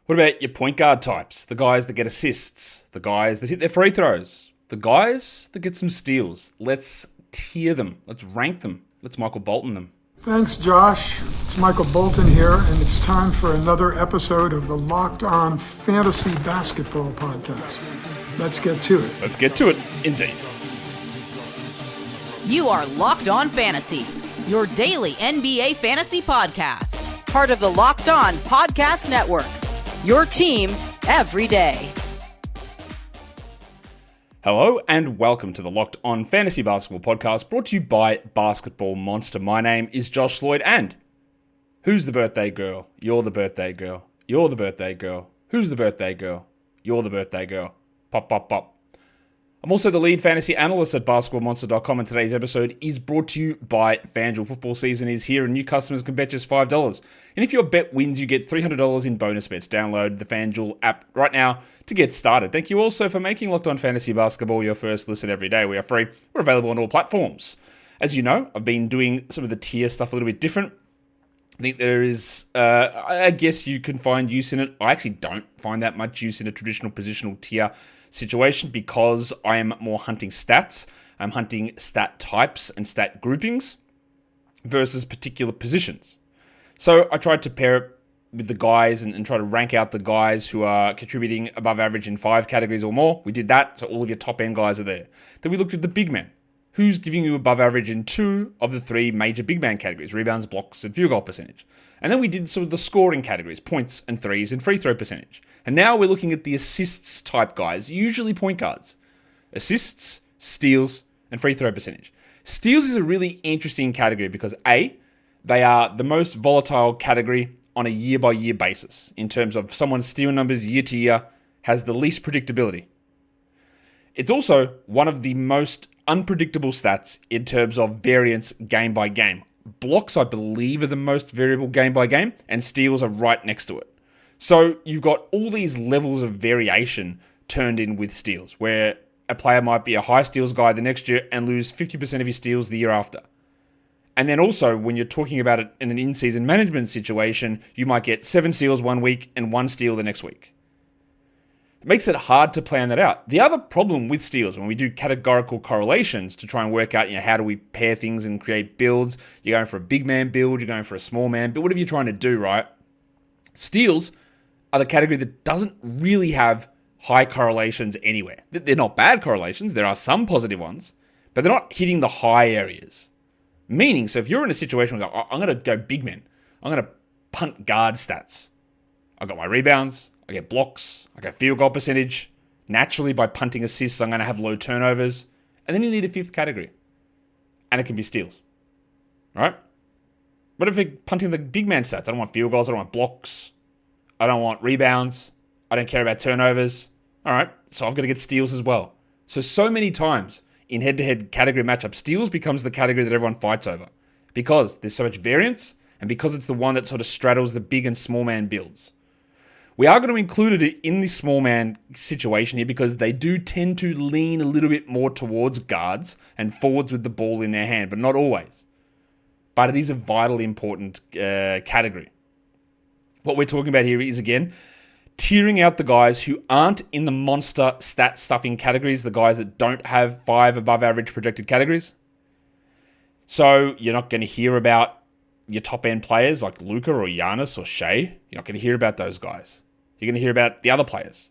What about your point guard types? The guys that get assists, the guys that hit their free throws, the guys that get some steals. Let's tier them. Let's rank them. Let's Michael Bolton them. Thanks, Josh. It's Michael Bolton here, and it's time for another episode of the Locked On Fantasy Basketball Podcast. Let's get to it. Let's get to it, indeed. You are Locked On Fantasy, your daily NBA fantasy podcast. Part of the Locked On Podcast Network, your team every day. Hello and welcome to the Locked On Fantasy Basketball Podcast, brought to you by Basketball Monster. My name is Josh Lloyd, and who's the birthday girl? You're the birthday girl. You're the birthday girl. Who's the birthday girl? You're the birthday girl. Pop, pop, pop. I'm also the lead fantasy analyst at basketballmonster.com, and today's episode is brought to you by FanDuel. Football season is here, and new customers can bet just $5. And if your bet wins, you get $300 in bonus bets. Download the FanDuel app right now to get started. Thank you also for making Locked On Fantasy Basketball your first listen every day. We are free. We're available on all platforms. As you know, I've been doing some of the tier stuff a little bit different. I think there is, I guess you can find use in it. I actually don't find that much use in a traditional positional tier situation because I am more hunting stats. I'm hunting stat types and stat groupings versus particular positions. So I tried to pair it with the guys and try to rank out the guys who are contributing above average in 5 categories or more. We did that, so all of your top end guys are there. Then we looked at the big men. Who's giving you above average in 2 of the 3 major big man categories, rebounds, blocks, and field goal percentage. And then we did sort of the scoring categories, points and threes and free throw percentage. And now we're looking at the assists type guys, usually point guards. Assists, steals, and free throw percentage. Steals is a really interesting category because A, they are the most volatile category on a year-by-year basis in terms of someone's steal numbers year to year has the least predictability. It's also one of the most unpredictable stats in terms of variance game by game. Blocks, I believe, are the most variable game by game, and steals are right next to it. So you've got all these levels of variation turned in with steals, where a player might be a high steals guy the next year and lose 50% of his steals the year after. And then also, when you're talking about it in an in-season management situation, you might get 7 steals one week and 1 steal the next week. It makes it hard to plan that out. The other problem with steals, when we do categorical correlations to try and work out, how do we pair things and create builds, you're going for a big man build, you're going for a small man build, whatever you're trying to do, right? Steals are the category that doesn't really have high correlations anywhere. They're not bad correlations. There are some positive ones, but they're not hitting the high areas. Meaning, so if you're in a situation where I'm going to go big men, I'm going to punt guard stats. I've got my rebounds, I get blocks, I get field goal percentage. Naturally, by punting assists, I'm going to have low turnovers. And then you need a 5th category. And it can be steals. All right? What if you're punting the big man stats? I don't want field goals, I don't want blocks, I don't want rebounds, I don't care about turnovers. All right, so I've got to get steals as well. So many times in head-to-head category matchup, steals becomes the category that everyone fights over because there's so much variance and because it's the one that sort of straddles the big and small man builds. We are going to include it in the small man situation here because they do tend to lean a little bit more towards guards and forwards with the ball in their hand, but not always. But it is a vitally important category. What we're talking about here is, again, tiering out the guys who aren't in the monster stat stuffing categories, the guys that don't have 5 above average projected categories. So you're not going to hear about your top end players like Luka or Giannis or Shea. You're not going to hear about those guys. You're going to hear about the other players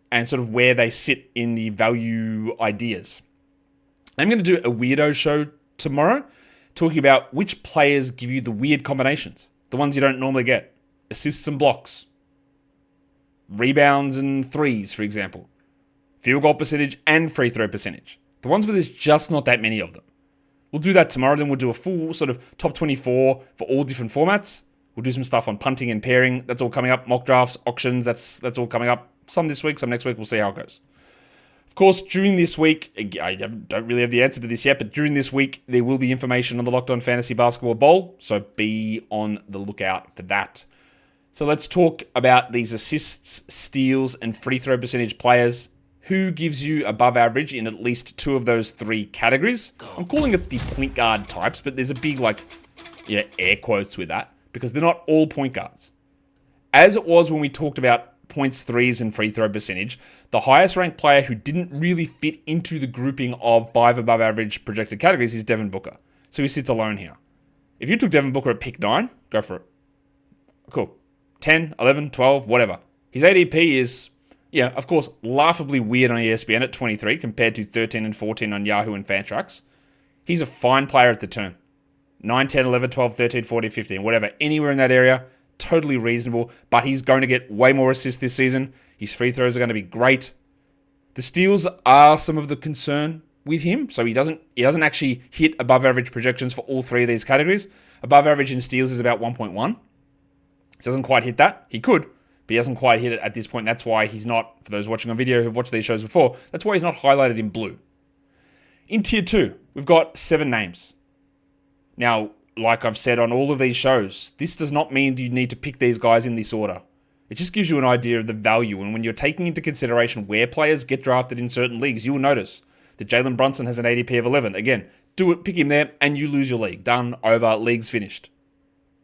and sort of where they sit in the value ideas. I'm going to do a weirdo show tomorrow talking about which players give you the weird combinations, the ones you don't normally get. Assists and blocks, rebounds and threes, for example, field goal percentage and free throw percentage. The ones where there's just not that many of them. We'll do that tomorrow. Then we'll do a full sort of top 24 for all different formats. We'll do some stuff on punting and pairing. That's all coming up. Mock drafts, auctions, that's all coming up. Some this week, some next week. We'll see how it goes. Of course, during this week, I don't really have the answer to this yet, but during this week, there will be information on the Locked On Fantasy Basketball Bowl, so be on the lookout for that. So let's talk about these assists, steals, and free throw percentage players. Who gives you above average in at least 2 of those 3 categories? I'm calling it the point guard types, but there's a big air quotes with that because they're not all point guards. as it was when we talked about points, threes, and free throw percentage, the highest ranked player who didn't really fit into the grouping of 5 above average projected categories is Devin Booker. So he sits alone here. If you took Devin Booker at pick 9, go for it. Cool. 10, 11, 12, whatever. His ADP is, yeah, of course, laughably weird on ESPN at 23 compared to 13 and 14 on Yahoo and Fantrax. He's a fine player at the turn. 9, 10, 11, 12, 13, 14, 15, whatever. Anywhere in that area, totally reasonable. But he's going to get way more assists this season. His free throws are going to be great. The steals are some of the concern with him. So he doesn't actually hit above average projections for all 3 of these categories. Above average in steals is about 1.1. He doesn't quite hit that. He could, but he doesn't quite hit it at this point. That's why he's not, for those watching on video who've watched these shows before, that's why he's not highlighted in blue. In tier 2, we've got 7 names. Now, like I've said on all of these shows, this does not mean you need to pick these guys in this order. It just gives you an idea of the value. And when you're taking into consideration where players get drafted in certain leagues, you will notice that Jalen Brunson has an ADP of 11. Again, do it, pick him there, and you lose your league. Done, over, league's finished.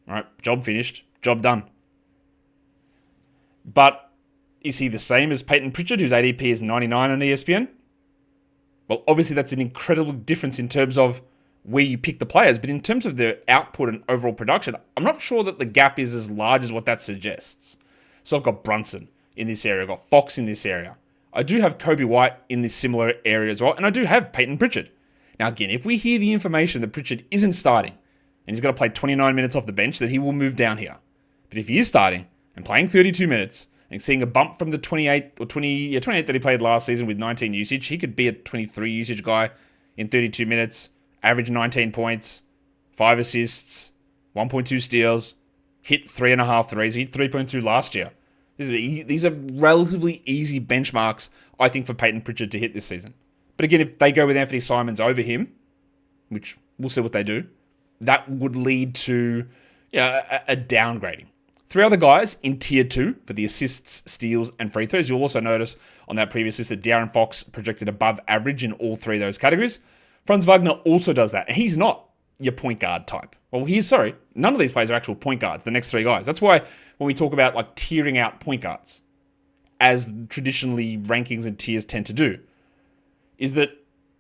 All right, job finished, job done. But is he the same as Payton Pritchard, whose ADP is 99 on ESPN? Well, obviously that's an incredible difference in terms of where you pick the players, but in terms of their output and overall production, I'm not sure that the gap is as large as what that suggests. So I've got Brunson in this area, I've got Fox in this area. I do have Kobe White in this similar area as well, and I do have Payton Pritchard. Now again, if we hear the information that Pritchard isn't starting, and he's going to play 29 minutes off the bench, then he will move down here. But if he is starting, and playing 32 minutes, and seeing a bump from the 28 that he played last season with 19 usage, he could be a 23 usage guy in 32 minutes, average 19 points, 5 assists, 1.2 steals, hit 3.5 threes. He hit 3.2 last year. These are relatively easy benchmarks, I think, for Payton Pritchard to hit this season. But again, if they go with Anthony Simons over him, which we'll see what they do, that would lead to a downgrading. 3 other guys in tier 2 for the assists, steals, and free throws. You'll also notice on that previous list that De'Aaron Fox projected above average in all 3 of those categories. Franz Wagner also does that, and he's not your point guard type. Well, none of these players are actual point guards, the next 3 guys. That's why when we talk about like tiering out point guards, as traditionally rankings and tiers tend to do, is that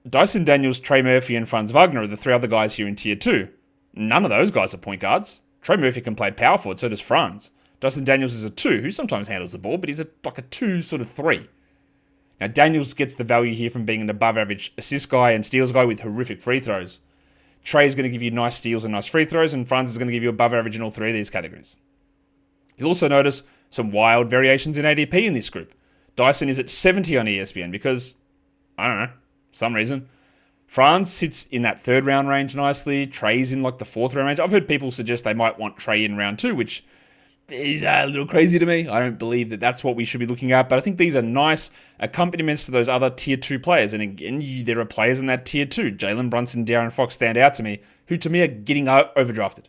Dyson Daniels, Trey Murphy, and Franz Wagner are the 3 other guys here in tier 2. None of those guys are point guards. Trey Murphy can play power forward, so does Franz. Dyson Daniels is a 2, who sometimes handles the ball, but he's like a 2 sort of 3. Now, Daniels gets the value here from being an above-average assist guy and steals guy with horrific free throws. Trey is going to give you nice steals and nice free throws, and Franz is going to give you above average in all 3 of these categories. You'll also notice some wild variations in ADP in this group. Dyson is at 70 on ESPN because, I don't know, for some reason. Franz sits in that 3rd round range nicely. Trey's in like the 4th round range. I've heard people suggest they might want Trey in round 2, which is a little crazy to me. I don't believe that that's what we should be looking at, but I think these are nice accompaniments to those other tier 2 players. And again, there are players in that tier 2. Jalen Brunson, De'Aaron Fox stand out to me, who to me are getting overdrafted.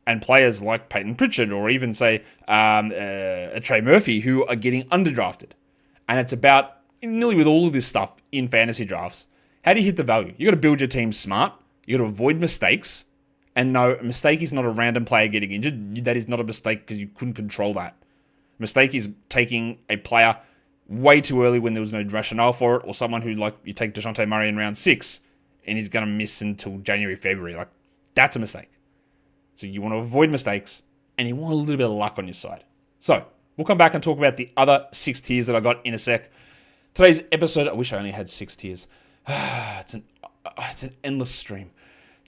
And players like Payton Pritchard or even say Trey Murphy, who are getting underdrafted. And it's about, nearly with all of this stuff in fantasy drafts, how do you hit the value? You got to build your team smart. You got to avoid mistakes. And no, a mistake is not a random player getting injured. That is not a mistake because you couldn't control that. A mistake is taking a player way too early when there was no rationale for it, or someone who, like, you take DeJounte Murray in round 6 and he's going to miss until January, February. Like, that's a mistake. So you want to avoid mistakes and you want a little bit of luck on your side. So we'll come back and talk about the other 6 tiers that I got in a sec. Today's episode, I wish I only had 6 tiers. It's an endless stream.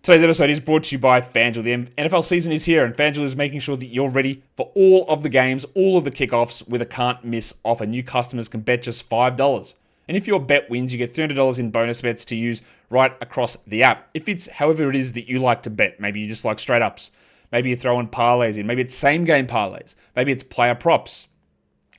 Today's episode is brought to you by FanDuel. The NFL season is here, and FanDuel is making sure that you're ready for all of the games, all of the kickoffs with a can't-miss offer. New customers can bet just $5. And if your bet wins, you get $300 in bonus bets to use right across the app. If it's however it is that you like to bet, maybe you just like straight ups, maybe you're throwing parlays in, maybe it's same-game parlays, maybe it's player props,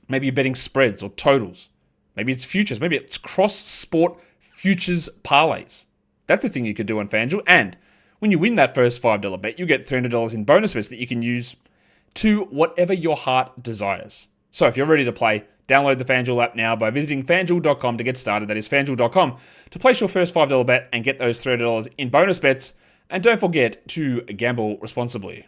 maybe you're betting spreads or totals, maybe it's futures, maybe it's cross-sport futures parlays. That's the thing you could do on FanDuel, and when you win that first $5 bet, you get $300 in bonus bets that you can use to whatever your heart desires. So if you're ready to play, download the FanDuel app now by visiting FanDuel.com to get started. That is FanDuel.com to place your first $5 bet and get those $300 in bonus bets. And don't forget to gamble responsibly.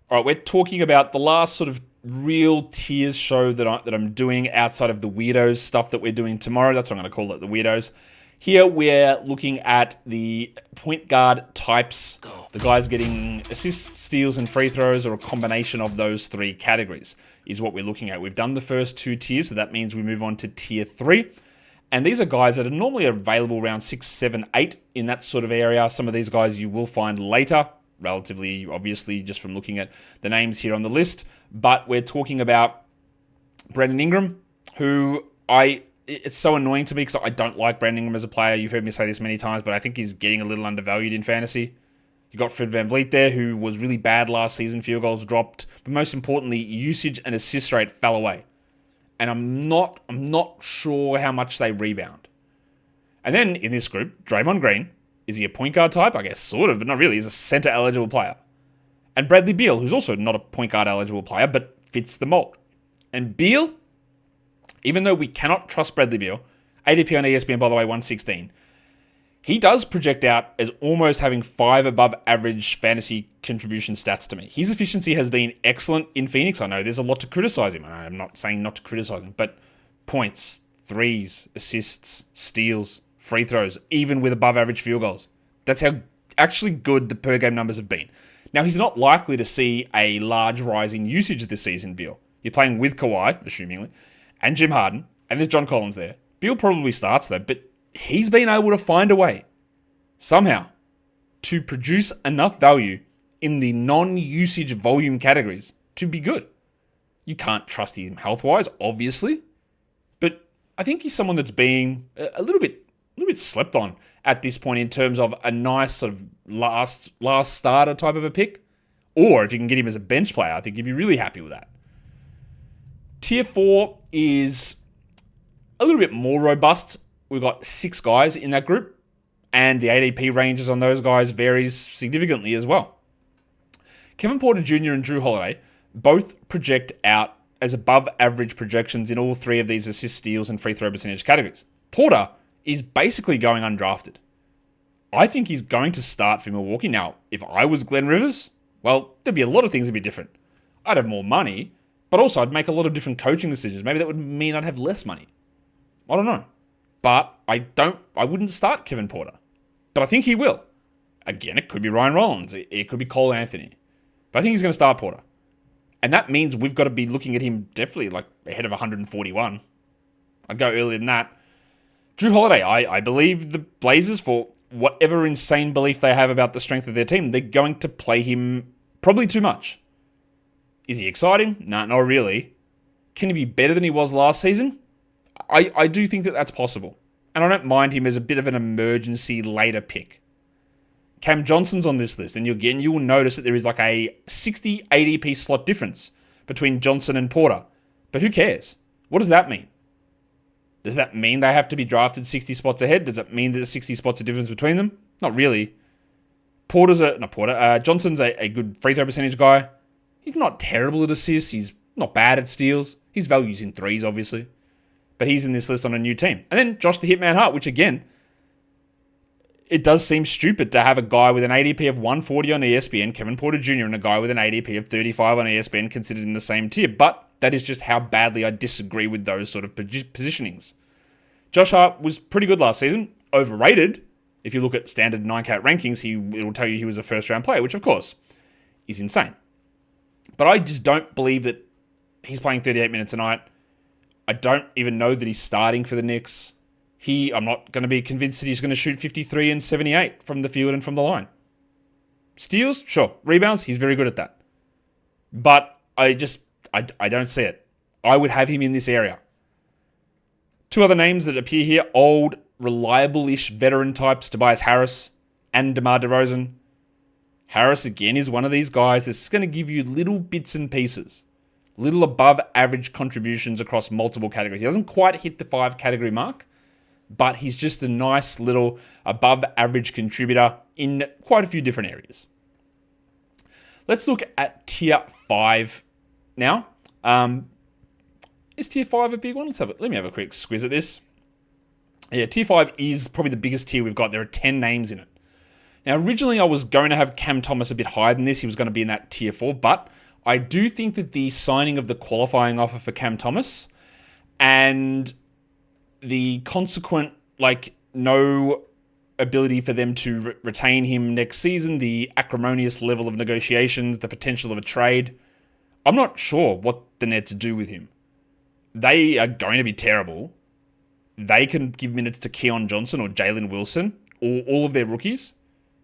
All right, we're talking about the last sort of real tiers show that I'm doing outside of the weirdos stuff that we're doing tomorrow. That's what I'm going to call it, the weirdos. Here we're looking at the point guard types, the guys getting assists, steals, and free throws, or a combination of those three categories is what we're looking at. We've done the first two tiers, so that means we move on to tier 3. And these are guys that are normally available around 6, 7, 8 in that sort of area. Some of these guys you will find later, relatively obviously just from looking at the names here on the list. But we're talking about Brandon Ingram, who it's so annoying to me because I don't like Brandon Ingram as a player. You've heard me say this many times, but I think he's getting a little undervalued in fantasy. You got Fred VanVleet there, who was really bad last season. Field goals dropped, but most importantly, usage and assist rate fell away. And I'm not sure how much they rebound. And then in this group, Draymond Green, is he a point guard type? I guess sort of, but not really. He's a center eligible player. And Bradley Beal, who's also not a point guard eligible player, but fits the mold. And Beal, even though we cannot trust Bradley Beal, ADP on ESPN, by the way, 116, he does project out as almost having 5 above average fantasy contribution stats to me. His efficiency has been excellent in Phoenix. I know there's a lot to criticize him. I'm not saying not to criticize him, but points, threes, assists, steals, free throws, even with above average field goals. That's how actually good the per game numbers have been. Now, he's not likely to see a large rise in usage this season, Beal. You're playing with Kawhi, assumingly, and Jim Harden, and there's John Collins there. Beal probably starts though, but he's been able to find a way, somehow, to produce enough value in the non-usage volume categories to be good. You can't trust him health-wise, obviously, but I think he's someone that's being a little bit slept on at this point in terms of a nice sort of last starter type of a pick. Or if you can get him as a bench player, I think you'd be really happy with that. Tier 4 is a little bit more robust. We've got 6 guys in that group, and the ADP ranges on those guys varies significantly as well. Kevin Porter Jr. and Drew Holiday both project out as above average projections in all 3 of these assist, steals, and free throw percentage categories. Porter is basically going undrafted. I think he's going to start for Milwaukee. Now, if I was Glenn Rivers, well, there'd be a lot of things that'd be different. I'd have more money, but also I'd make a lot of different coaching decisions. Maybe that would mean I'd have less money. I don't know. But I wouldn't start Kevin Porter. But I think he will. Again, it could be Ryan Rollins. It could be Cole Anthony. But I think he's going to start Porter. And that means we've got to be looking at him definitely like ahead of 141. I'd go earlier than that. Drew Holiday, I believe the Blazers, for whatever insane belief they have about the strength of their team, they're going to play him probably too much. Is he exciting? No, not really. Can he be better than he was last season? I do think that that's possible. And I don't mind him as a bit of an emergency later pick. Cam Johnson's on this list, and you will notice that there is like a 60 ADP slot difference between Johnson and Porter. But who cares? What does that mean? Does that mean they have to be drafted 60 spots ahead? Does it mean that there's 60 spots of difference between them? Not really. Johnson's a good free throw percentage guy. He's not terrible at assists. He's not bad at steals. His value's in threes, obviously. But he's in this list on a new team. And then Josh the Hitman Hart, which again, it does seem stupid to have a guy with an ADP of 140 on ESPN, Kevin Porter Jr., and a guy with an ADP of 35 on ESPN considered in the same tier. But that is just how badly I disagree with those sort of positionings. Josh Hart was pretty good last season. Overrated. If you look at standard 9-cat rankings, it will tell you he was a first-round player, which, of course, is insane. But I just don't believe that he's playing 38 minutes a night. I don't even know that he's starting for the Knicks. I'm not going to be convinced that he's going to shoot 53 and 78 from the field and from the line. Steals? Sure. Rebounds? He's very good at that. But I don't see it. I would have him in this area. 2 other names that appear here, old, reliable-ish veteran types, Tobias Harris and DeMar DeRozan. Harris, again, is one of these guys that's going to give you little bits and pieces, little above-average contributions across multiple categories. He doesn't quite hit the 5-category mark, but he's just a nice little above-average contributor in quite a few different areas. Let's look at Tier 5 now. Is Tier 5 a big one? Let me have a quick squiz at this. Yeah, Tier 5 is probably the biggest tier we've got. There are 10 names in it. Now, originally I was going to have Cam Thomas a bit higher than this. He was going to be in that tier 4, but I do think that the signing of the qualifying offer for Cam Thomas and the consequent, no ability for them to retain him next season, the acrimonious level of negotiations, the potential of a trade, I'm not sure what the Nets do with him. They are going to be terrible. They can give minutes to Keon Johnson or Jalen Wilson or all of their rookies.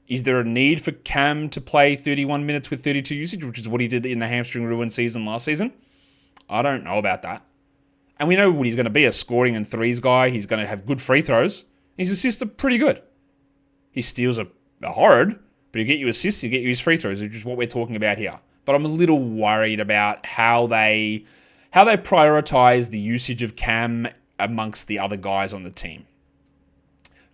Is there a need for Cam to play 31 minutes with 32 usage, which is what he did in the hamstring ruin season last season? I don't know about that. And we know what he's going to be, a scoring and threes guy. He's going to have good free throws. His assists are pretty good. His steals are horrid, but he'll get you assists, he'll get you his free throws, which is what we're talking about here. But I'm a little worried about how they prioritize the usage of Cam amongst the other guys on the team.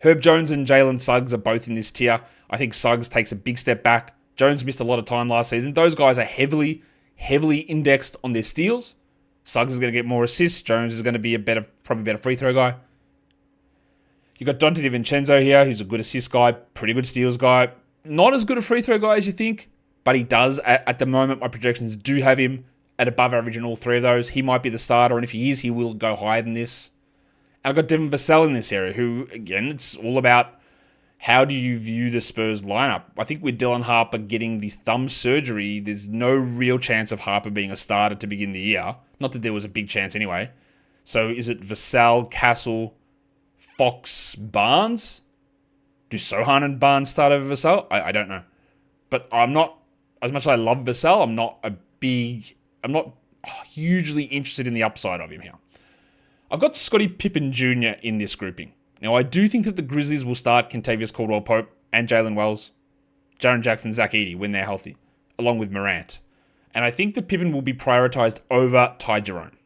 Herb Jones and Jalen Suggs are both in this tier. I think Suggs takes a big step back. Jones missed a lot of time last season. Those guys are heavily indexed on their steals. Suggs is going to get more assists. Jones is going to be probably a better free throw guy. You got Dante DiVincenzo here. He's a good assist guy, pretty good steals guy. Not as good a free throw guy as you think, but he does. At the moment, my projections do have him at above average in all three of those. He might be the starter, and if he is, he will go higher than this. And I've got Devin Vassell in this area, who, again, it's all about how do you view the Spurs lineup. I think with Dylan Harper getting the thumb surgery, there's no real chance of Harper being a starter to begin the year. Not that there was a big chance anyway. So is it Vassell, Castle, Fox, Barnes? Do Sohan and Barnes start over Vassell? I don't know. But I'm not, as much as I love Vassell, I'm not hugely interested in the upside of him here. I've got Scottie Pippen Jr. in this grouping. Now, I do think that the Grizzlies will start Kentavious Caldwell-Pope and Jalen Wells, Jaren Jackson, Zach Edey when they're healthy, along with Morant. And I think that Pippen will be prioritized over Ty Jerome.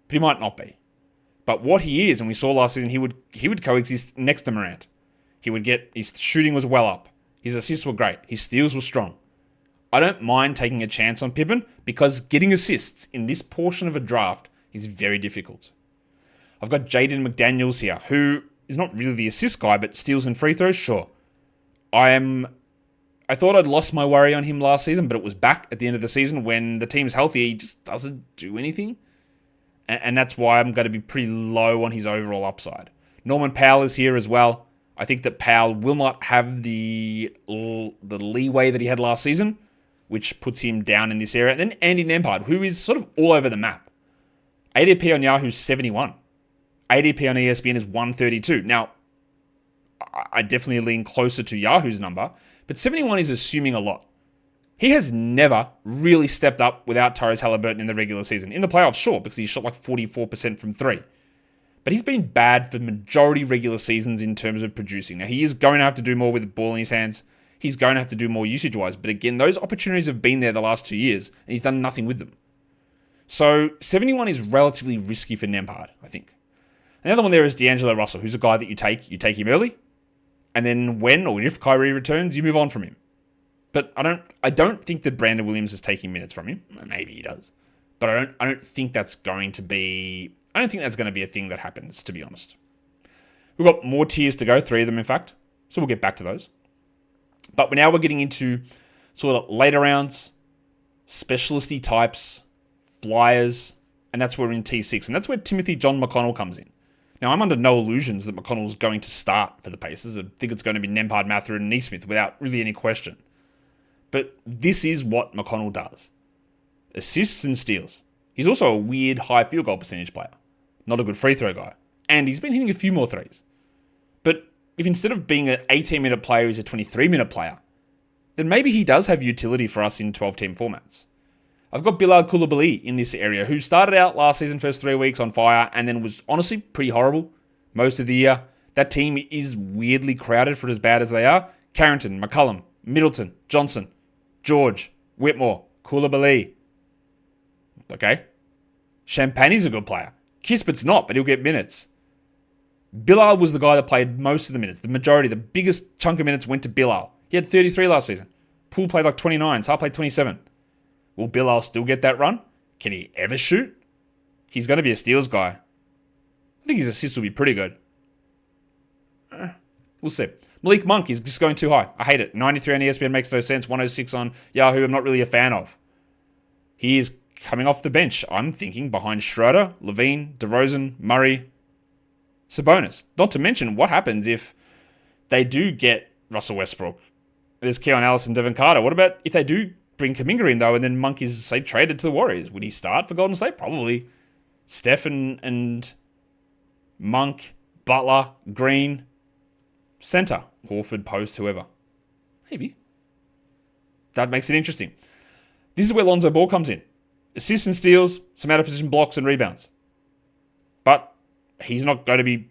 But he might not be. But what he is, and we saw last season, he would coexist next to Morant. His shooting was well up. His assists were great. His steals were strong. I don't mind taking a chance on Pippen because getting assists in this portion of a draft is very difficult. I've got Jaden McDaniels here, who is not really the assist guy, but steals and free throws, sure. I thought I'd lost my worry on him last season, but it was back at the end of the season when the team's healthy. He just doesn't do anything. And that's why I'm going to be pretty low on his overall upside. Norman Powell is here as well. I think that Powell will not have the leeway that he had last season, which puts him down in this area. And then Andy Nembhard, who is sort of all over the map. ADP on Yahoo is 71. ADP on ESPN is 132. Now, I definitely lean closer to Yahoo's number, but 71 is assuming a lot. He has never really stepped up without Tyrese Halliburton in the regular season. In the playoffs, sure, because he shot like 44% from three. But he's been bad for the majority regular seasons in terms of producing. Now, he is going to have to do more with the ball in his hands. He's going to have to do more usage-wise. But again, those opportunities have been there the last 2 years, and he's done nothing with them. So 71 is relatively risky for Nembhard, I think. Another one there is D'Angelo Russell, who's a guy that you take him early, and then when or if Kyrie returns, you move on from him. But I don't think that Brandon Williams is taking minutes from him. Maybe he does. But I don't think that's going to be a thing that happens, to be honest. We've got more tiers to go, 3 of them in fact. So we'll get back to those. But now we're getting into sort of later rounds, specialist-y types, flyers, and that's where we're in T6. And that's where Timothy John McConnell comes in. Now, I'm under no illusions that McConnell's going to start for the Pacers. I think it's going to be Nembhard, Mathurin, and Nesmith without really any question. But this is what McConnell does. Assists and steals. He's also a weird high field goal percentage player. Not a good free throw guy. And he's been hitting a few more threes. But if instead of being an 18-minute player, he's a 23-minute player, then maybe he does have utility for us in 12-team formats. I've got Bilal Coulibaly in this area, who started out last season, first 3 weeks on fire, and then was honestly pretty horrible most of the year. That team is weirdly crowded for as bad as they are. Carrington, McCollum, Middleton, Johnson, George, Whitmore, Coulibaly. Okay. Champagne's a good player. Kispert's not, but he'll get minutes. Bilal was the guy that played most of the minutes. The majority, the biggest chunk of minutes went to Bilal. He had 33 last season. Poole played like 29. Saar played 27. Will Bilal still get that run? Can he ever shoot? He's going to be a steals guy. I think his assists will be pretty good. We'll see. Malik Monk is just going too high. I hate it. 93 on ESPN makes no sense. 106 on Yahoo, I'm not really a fan of. He is coming off the bench, I'm thinking, behind Schroeder, Levine, DeRozan, Murray, Sabonis. Not to mention what happens if they do get Russell Westbrook. There's Keon Ellis and Devin Carter. What about if they do bring Kuminga in, though, and then Monk is, say, traded to the Warriors? Would he start for Golden State? Probably. Steph and Monk, Butler, Green, center, Horford, post, whoever. Maybe. That makes it interesting. This is where Lonzo Ball comes in. Assists and steals, some out-of-position blocks and rebounds. But he's not going to be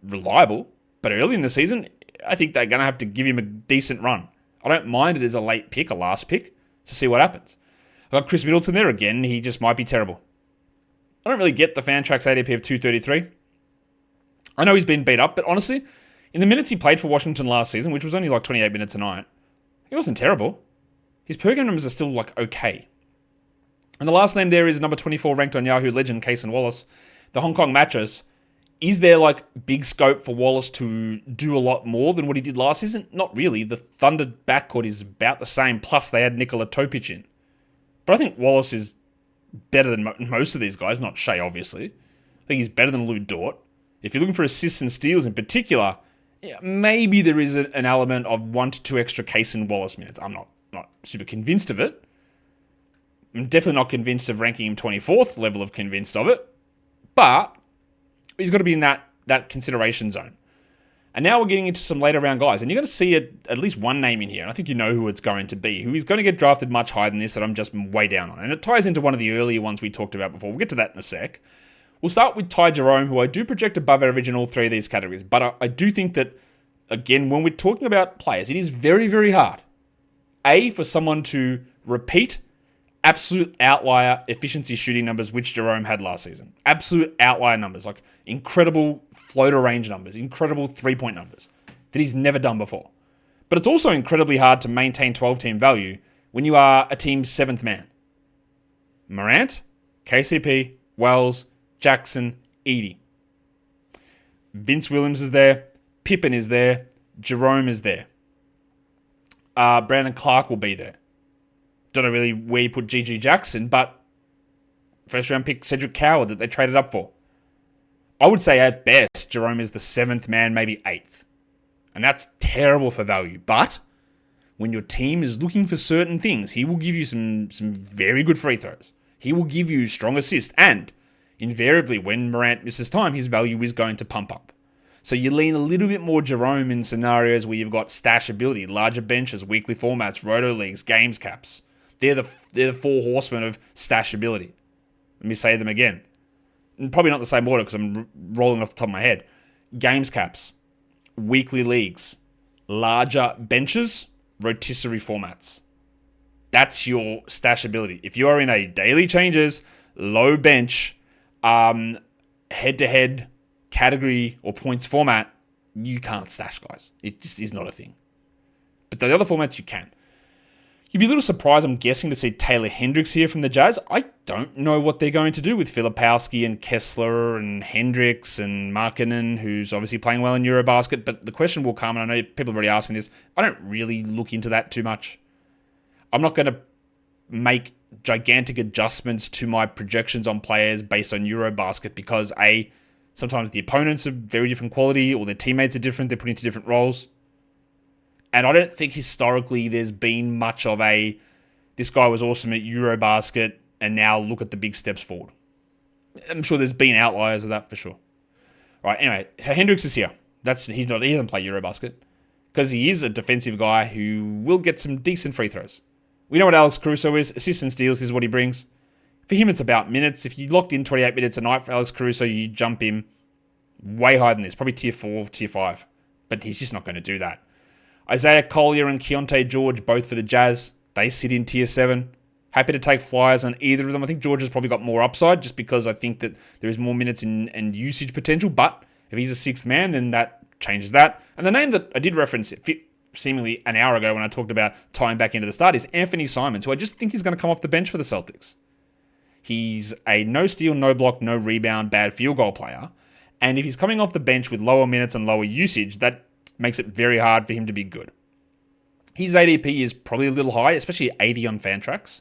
reliable. But early in the season, I think they're going to have to give him a decent run. I don't mind it as a late pick, a last pick, to see what happens. I've got Chris Middleton there again. He just might be terrible. I don't really get the Fantrax ADP of 233. I know he's been beat up, but honestly, in the minutes he played for Washington last season, which was only like 28 minutes a night, he wasn't terrible. His per game numbers are still like okay. And the last name there is number 24 ranked on Yahoo legend, Cason Wallace. The Hong Kong matches. Is there like big scope for Wallace to do a lot more than what he did last season? Not really. The Thunder backcourt is about the same, plus they had Nikola Topic in. But I think Wallace is better than most of these guys, not Shea, obviously. I think he's better than Lou Dort. If you're looking for assists and steals in particular, yeah, maybe there is an element of 1 to 2 extra Cason Wallace minutes. I'm not super convinced of it. I'm definitely not convinced of ranking him 24th level of convinced of it. But he's got to be in that consideration zone. And now we're getting into some later round guys. And you're going to see at least one name in here. And I think you know who it's going to be. Who is going to get drafted much higher than this that I'm just way down on. And it ties into one of the earlier ones we talked about before. We'll get to that in a sec. We'll start with Ty Jerome, who I do project above average in all three of these categories. But I do think that, again, when we're talking about players, it is very, very hard. For someone to repeat absolute outlier efficiency shooting numbers, which Jerome had last season. Absolute outlier numbers, like incredible floater range numbers, incredible three-point numbers that he's never done before. But it's also incredibly hard to maintain 12-team value when you are a team's 7th man. Morant, KCP, Wells, Jackson, Edey. Vince Williams is there. Pippen is there. Jerome is there. Brandon Clark will be there. Don't know really where you put GG Jackson, but first round pick Cedric Coward that they traded up for. I would say at best, Jerome is the 7th man, maybe 8th. And that's terrible for value. But when your team is looking for certain things, he will give you some very good free throws. He will give you strong assists. And invariably, when Morant misses time, his value is going to pump up. So you lean a little bit more Jerome in scenarios where you've got stash ability, larger benches, weekly formats, roto leagues, games caps. They're the 4 horsemen of stash ability. Let me say them again. And probably not the same order because I'm rolling off the top of my head. Games caps, weekly leagues, larger benches, rotisserie formats. That's your stash ability. If you are in a daily changes, low bench, head-to-head category or points format, you can't stash, guys. It just is not a thing. But the other formats, you can. You'd be a little surprised, I'm guessing, to see Taylor Hendricks here from the Jazz. I don't know what they're going to do with Filipowski and Kessler and Hendricks and Markkanen, who's obviously playing well in Eurobasket. But the question will come, and I know people have already asked me this, I don't really look into that too much. I'm not going to make gigantic adjustments to my projections on players based on Eurobasket because sometimes the opponents are very different quality or their teammates are different, they're put into different roles. And I don't think historically there's been much of this guy was awesome at Eurobasket and now look at the big steps forward. I'm sure there's been outliers of that for sure. All right, anyway, Hendricks is here. He doesn't play Eurobasket because he is a defensive guy who will get some decent free throws. We know what Alex Caruso is. Assists and steals is what he brings. For him, it's about minutes. If you locked in 28 minutes a night for Alex Caruso, you jump him way higher than this, probably tier 4, tier 5. But he's just not going to do that. Isaiah Collier and Keontae George, both for the Jazz. They sit in tier 7. Happy to take flyers on either of them. I think George has probably got more upside just because I think that there is more minutes and usage potential. But if he's a 6th man, then that changes that. And the name that I did reference seemingly an hour ago when I talked about tying back into the start is Anthony Simons, who I just think is going to come off the bench for the Celtics. He's a no steal, no block, no rebound, bad field goal player. And if he's coming off the bench with lower minutes and lower usage, that makes it very hard for him to be good. His ADP is probably a little high, especially 80 on Fantrax.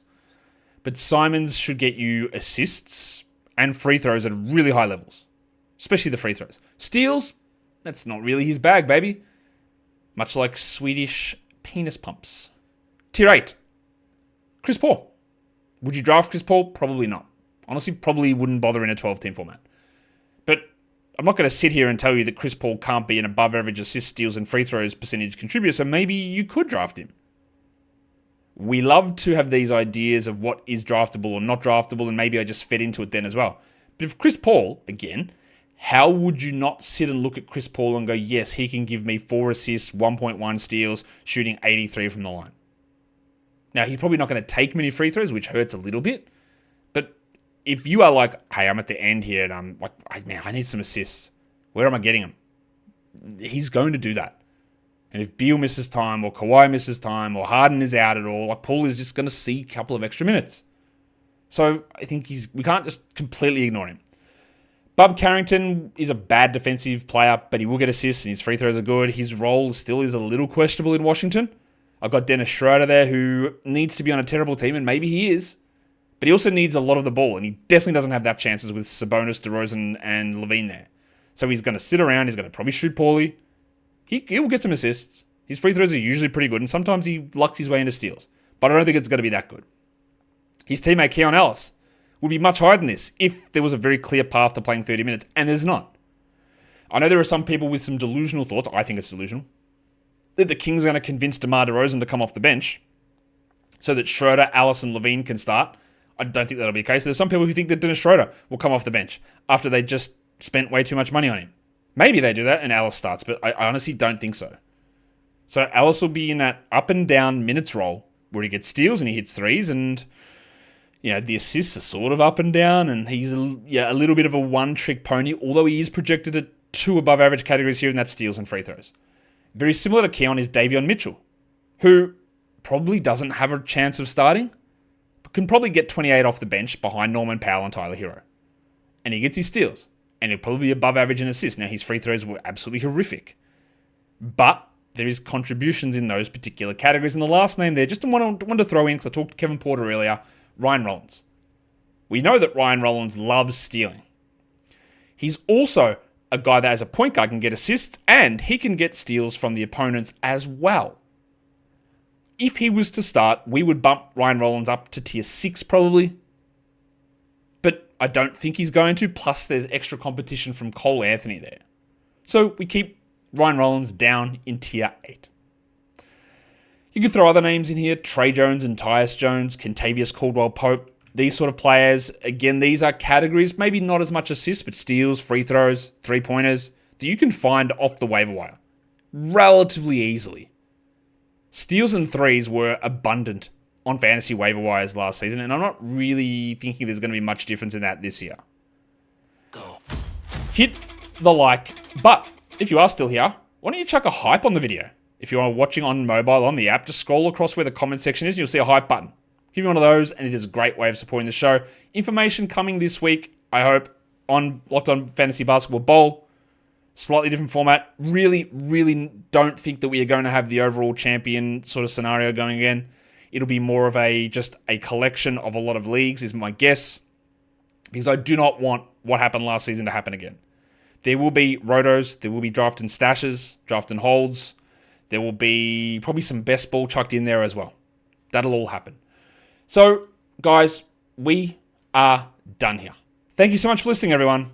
But Simons should get you assists and free throws at really high levels, especially the free throws. Steals, that's not really his bag, baby. Much like Swedish penis pumps. Tier 8, Chris Paul. Would you draft Chris Paul? Probably not. Honestly, probably wouldn't bother in a 12-team format. But I'm not going to sit here and tell you that Chris Paul can't be an above-average assist, steals, and free throws percentage contributor, so maybe you could draft him. We love to have these ideas of what is draftable or not draftable, and maybe I just fed into it then as well. But if Chris Paul, again, how would you not sit and look at Chris Paul and go, yes, he can give me 4 assists, 1.1 steals, shooting 83 from the line? Now, he's probably not going to take many free throws, which hurts a little bit. But if you are like, hey, I'm at the end here and I'm like, man, I need some assists. Where am I getting them? He's going to do that. And if Beal misses time or Kawhi misses time or Harden is out at all, like Paul is just going to see a couple of extra minutes. So I think we can't just completely ignore him. Bub Carrington is a bad defensive player, but he will get assists and his free throws are good. His role still is a little questionable in Washington. I've got Dennis Schroeder there who needs to be on a terrible team, and maybe he is. But he also needs a lot of the ball, and he definitely doesn't have that chances with Sabonis, DeRozan, and Levine there. So he's going to sit around. He's going to probably shoot poorly. He will get some assists. His free throws are usually pretty good, and sometimes he lucks his way into steals. But I don't think it's going to be that good. His teammate, Keon Ellis, would be much higher than this if there was a very clear path to playing 30 minutes, and there's not. I know there are some people with some delusional thoughts. I think it's delusional. That the Kings are going to convince DeMar DeRozan to come off the bench so that Schroeder, Ellis, and Levine can start. I don't think that'll be the case. There's some people who think that Dennis Schroeder will come off the bench after they just spent way too much money on him. Maybe they do that and Ellis starts, but I honestly don't think so. So Ellis will be in that up and down minutes role where he gets steals and he hits threes, and the assists are sort of up and down, and he's a little bit of a one-trick pony, although he is projected at 2 above average categories here, and that's steals and free throws. Very similar to Keon is Davion Mitchell, who probably doesn't have a chance of starting, but can probably get 28 off the bench behind Norman Powell and Tyler Hero. And he gets his steals, and he'll probably be above average in assists. Now, his free throws were absolutely horrific, but there is contributions in those particular categories. And the last name there, just want to throw in, because I talked to Kevin Porter earlier, Ryan Rollins. We know that Ryan Rollins loves stealing. He's also a guy that as a point guard can get assists, and he can get steals from the opponents as well. If he was to start, we would bump Ryan Rollins up to tier 6 probably. But I don't think he's going to, plus there's extra competition from Cole Anthony there. So we keep Ryan Rollins down in tier 8. You could throw other names in here, Trey Jones and Tyus Jones, Kentavious Caldwell-Pope, these sort of players. Again, these are categories, maybe not as much assists, but steals, free throws, three-pointers, that you can find off the waiver wire relatively easily. Steals and threes were abundant on fantasy waiver wires last season, and I'm not really thinking there's going to be much difference in that this year. Go. Hit the like, but if you are still here, why don't you chuck a hype on the video? If you are watching on mobile on the app, just scroll across where the comment section is and you'll see a hype button. Give me one of those, and it is a great way of supporting the show. Information coming this week, I hope, on Locked On Fantasy Basketball Bowl. Slightly different format. Really, really don't think that we are going to have the overall champion sort of scenario going again. It'll be more of just a collection of a lot of leagues, is my guess. Because I do not want what happened last season to happen again. There will be rotos. There will be draft and stashes, draft and holds. There will be probably some best ball chucked in there as well. That'll all happen. So, guys, we are done here. Thank you so much for listening, everyone.